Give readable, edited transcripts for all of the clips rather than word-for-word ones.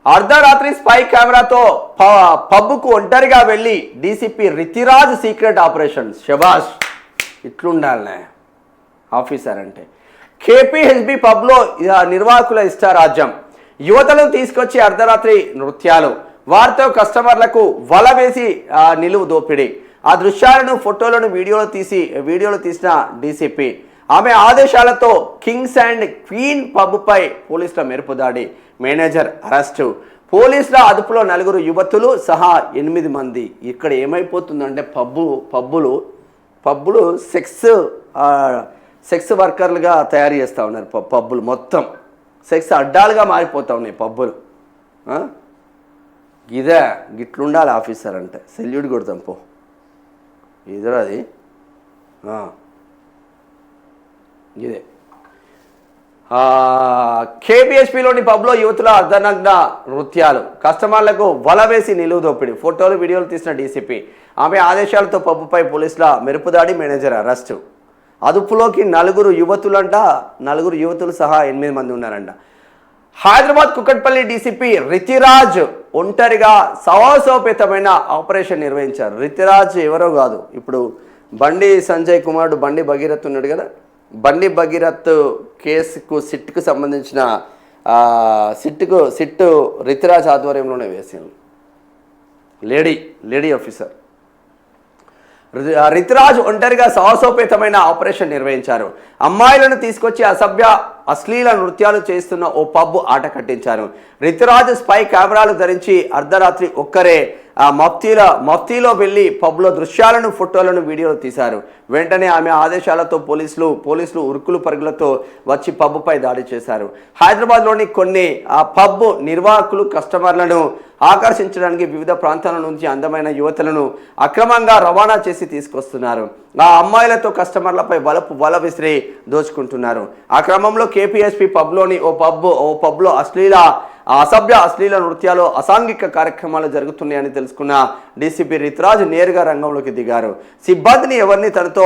అర్ధరాత్రి స్పై కెమెరాతో పబ్కు ఒంటరిగా వెళ్ళి డీసీపీ రితిరాజ్ సీక్రెట్ ఆపరేషన్. శబాష్, ఇట్లుండాలనే ఆఫీసర్ అంటే. కేపీహెచ్బి పబ్లో నిర్వాహకుల ఇష్టారాజ్యం. యువతలను తీసుకొచ్చి అర్ధరాత్రి నృత్యాలు, వారితో కస్టమర్లకు వల వేసి నిలువు దోపిడీ. ఆ దృశ్యాలను ఫోటోలను వీడియోలు తీసిన డీసీపీ. ఆమె ఆదేశాలతో కింగ్స్ అండ్ క్వీన్ పబ్పై పోలీసుల మెరుపు దాడి, మేనేజర్ అరెస్టు. పోలీసుల అదుపులో 4 యువతులు సహా 8 మంది. ఇక్కడ ఏమైపోతుందంటే పబ్బులు సెక్స్ వర్కర్లుగా తయారు చేస్తూ ఉన్నారు. పబ్బులు మొత్తం సెక్స్ అడ్డాలుగా మారిపోతూ ఉన్నాయి పబ్బులు. గిట్లుండాలి ఆఫీసర్ అంటే. సెల్యూట్ కొడతాం పో. ఇదే అది ఇదే. కేపీహెచ్పిలోని పబ్లో యువతుల అర్ధనగ్న నృత్యాలు, కస్టమర్లకు వల వేసి నిలువు దోపిడీ. ఫోటోలు వీడియోలు తీసిన డీసీపీ. ఆమె ఆదేశాలతో పబ్బుపై పోలీసుల మెరుపుదాడి, మేనేజర్ అరెస్టు. అదుపులోకి 4 యువతులు సహా 8 మంది ఉన్నారంట. హైదరాబాద్ కుకట్పల్లి డీసీపీ రితిరాజ్ ఒంటరిగా సాహసోపేతమైన ఆపరేషన్ నిర్వహించారు. రితిరాజ్ ఎవరో కాదు, ఇప్పుడు బండి సంజయ్ కుమారుడు బండి భగీరథ్ ఉన్నాడు కదా, బండి భగీరథ్ కేసుకు సిట్కు సంబంధించిన సిట్టు రితిరాజ్ ఆధ్వర్యంలోనే వేసింది. లేడీ ఆఫీసర్ రితిరాజ్ ఒంటరిగా సాహసోపేతమైన ఆపరేషన్ నిర్వహించారు. అమ్మాయిలను తీసుకొచ్చి అశ్లీల నృత్యాలు చేస్తున్న ఓ పబ్ ఆట కట్టించారు. రితిరాజ్ స్పై కెమెరాలు ధరించి అర్ధరాత్రి ఒక్కరే మఫ్తీలో వెళ్ళి పబ్లో దృశ్యాలను, ఫోటోలను, వీడియోలు తీశారు. వెంటనే ఆమె ఆదేశాలతో పోలీసులు ఉరుకులు పరుగులతో వచ్చి పబ్పై దాడి చేశారు. హైదరాబాద్లోని కొన్ని పబ్ నిర్వాహకులు కస్టమర్లను ఆకర్షించడానికి వివిధ ప్రాంతాల నుంచి అందమైన యువతులను అక్రమంగా రవాణా చేసి తీసుకొస్తున్నారు. ఆ అమ్మాయిలతో కస్టమర్లపై వల విసిరి దోచుకుంటున్నారు. ఆ క్రమంలో కేపీహెచ్పి పబ్లోని ఓ పబ్లో అశ్లీల నృత్యాలు, అసాంఘిక కార్యక్రమాలు జరుగుతున్నాయని తెలుసుకున్న డీసీపీ రితిరాజ్ నేరుగా రంగంలోకి దిగారు. సిబ్బందిని ఎవరిని తనతో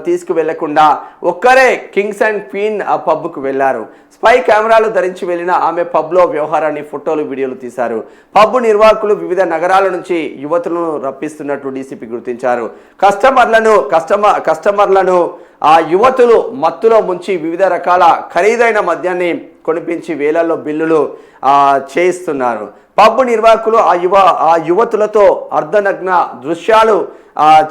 తీసుకువెళ్లకుండా ఒక్కరే కింగ్స్ అండ్ క్వీన్ పబ్కు వెళ్లారు. స్పై కెమెరాలు ధరించి వెళ్లిన ఆమె పబ్లో వ్యవహారాన్ని ఫోటోలు, వీడియోలు తీశారు. పబ్ నిర్వాహకులు వివిధ నగరాల నుంచి యువతులను రప్పిస్తున్నట్లు డీసీపీ గుర్తించారు. కస్టమర్లను ఆ యువతులు మత్తులో ముంచి వివిధ రకాల ఖరీదైన మద్యాన్ని కొనిపించి వేలల్లో బిల్లులు చేయిస్తున్నారు. పబ్ నిర్వాహకులు ఆ యువతులతో అర్ధనగ్న దృశ్యాలు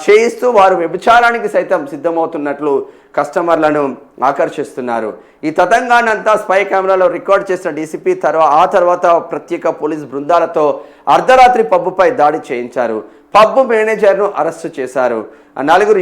చేయిస్తూ వారు వ్యభిచారానికి సైతం సిద్ధమవుతున్నట్లు కస్టమర్లను ఆకర్షిస్తున్నారు. ఈ తతంగానంతా స్పై కెమెరాలో రికార్డ్ చేసిన డీసీపీ ఆ తర్వాత ప్రత్యేక పోలీస్ బృందాలతో అర్ధరాత్రి పబ్బుపై దాడి చేయించారు. పబ్ మేనేజర్ను అరెస్టు చేశారు. 4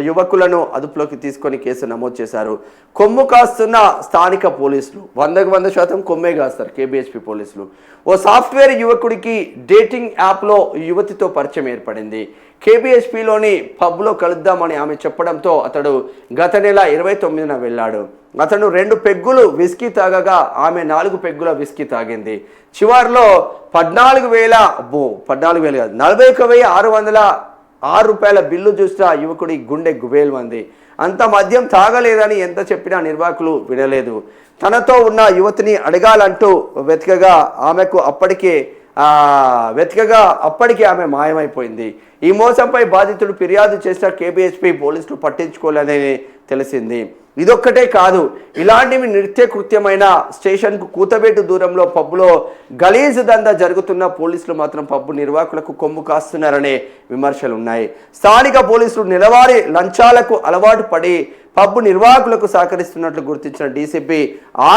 యువకులను అదుపులోకి తీసుకొని కేసు నమోదు చేశారు. కొమ్ము కాస్తున్న స్థానిక పోలీసులు 100% కొమ్మే కాస్తారు కేబీహెచ్పి పోలీసులు. ఓ సాఫ్ట్వేర్ యువకుడికి డేటింగ్ యాప్లో యువతితో పరిచయం ఏర్పడింది. కేబీహెచ్పిలోని పబ్లో కలుద్దామని ఆమె చెప్పడంతో అతడు గత నెల 29న వెళ్ళాడు. అతను 2 పెగ్గులు విస్కీ తాగగా ఆమె 4 పెగ్గుల విస్కీ తాగింది. చివరిలో 14,000 కాదు 41,606 రూపాయల బిల్లు చూసిన యువకుడి గుండె గుబేల్మంది. అంత మద్యం తాగలేదని ఎంత చెప్పినా నిర్వాహకులు వినలేదు. తనతో ఉన్న యువతిని అడగాలంటూ వెతకగా అప్పటికే ఆమె మాయమైపోయింది. ఈ మోసంపై బాధితుడు ఫిర్యాదు చేసిన కేబీహెచ్పి పోలీసులు పట్టించుకోలేదని తెలిసింది. ఇదొక్కటే కాదు, ఇలాంటివి నిత్యకృత్యమైన స్టేషన్కు కూతబెట్టు దూరంలో పబ్బులో గలీజు దందా జరుగుతున్న పోలీసులు మాత్రం పబ్బు నిర్వాహకులకు కొమ్ము కాస్తున్నారనే విమర్శలు ఉన్నాయి. స్థానిక పోలీసులు నెలవారీ లంచాలకు అలవాటు పడి పబ్బు నిర్వాహకులకు సహకరిస్తున్నట్లు గుర్తించిన డీసీపీ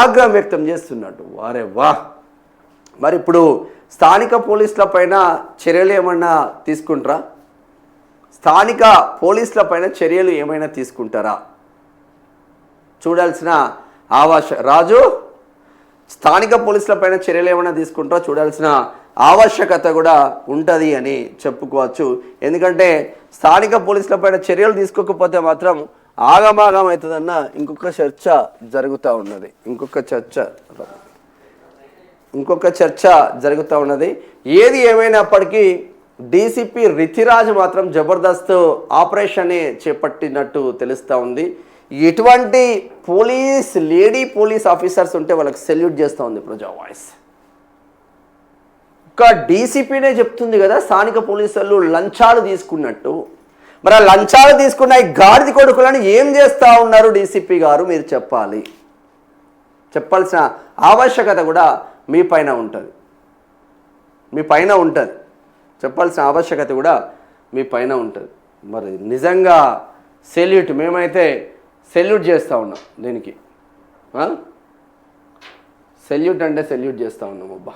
ఆగ్రహం వ్యక్తం చేస్తున్నట్టు. వారే వా! మరి ఇప్పుడు స్థానిక పోలీసుల పైన చర్యలు ఏమైనా తీసుకుంటారా? స్థానిక పోలీసుల పైన చర్యలు ఏమైనా తీసుకుంటారా? చూడాల్సిన రాజు స్థానిక పోలీసుల పైన చర్యలు ఏమైనా తీసుకుంటారో చూడాల్సిన ఆవశ్యకత కూడా ఉంటుంది అని చెప్పుకోవచ్చు. ఎందుకంటే స్థానిక పోలీసుల పైన చర్యలు తీసుకోకపోతే మాత్రం ఆగమాగం అవుతుందన్న ఇంకొక చర్చ జరుగుతూ ఉన్నది. ఇంకొక చర్చ జరుగుతూ ఉన్నది. ఏది ఏమైనప్పటికీ డీసీపీ రితిరాజ్ మాత్రం జబర్దస్త్ ఆపరేషన్ చేపట్టినట్టు తెలుస్తూ ఉంది. ఎటువంటి లేడీ పోలీస్ ఆఫీసర్స్ ఉంటే వాళ్ళకి సెల్యూట్ చేస్తూ ఉంది ప్రజా వాయిస్. ఒక డీసీపీనే చెప్తుంది కదా స్థానిక పోలీసులు లంచాలు తీసుకున్నట్టు. మరి ఆ లంచాలు తీసుకున్న ఈ గాడిద కొడుకులను ఏం చేస్తూ ఉన్నారు డీసీపీ గారు, మీరు చెప్పాలి. చెప్పాల్సిన ఆవశ్యకత కూడా మీ పైన ఉంటుంది, చెప్పాల్సిన ఆవశ్యకత కూడా మీ పైన ఉంటుంది. మరి నిజంగా సెల్యూట్, మేమైతే సెల్యూట్ చేస్తూ ఉన్నాం దీనికి. సెల్యూట్ అంటే సెల్యూట్ చేస్తూ ఉన్నాం అబ్బా.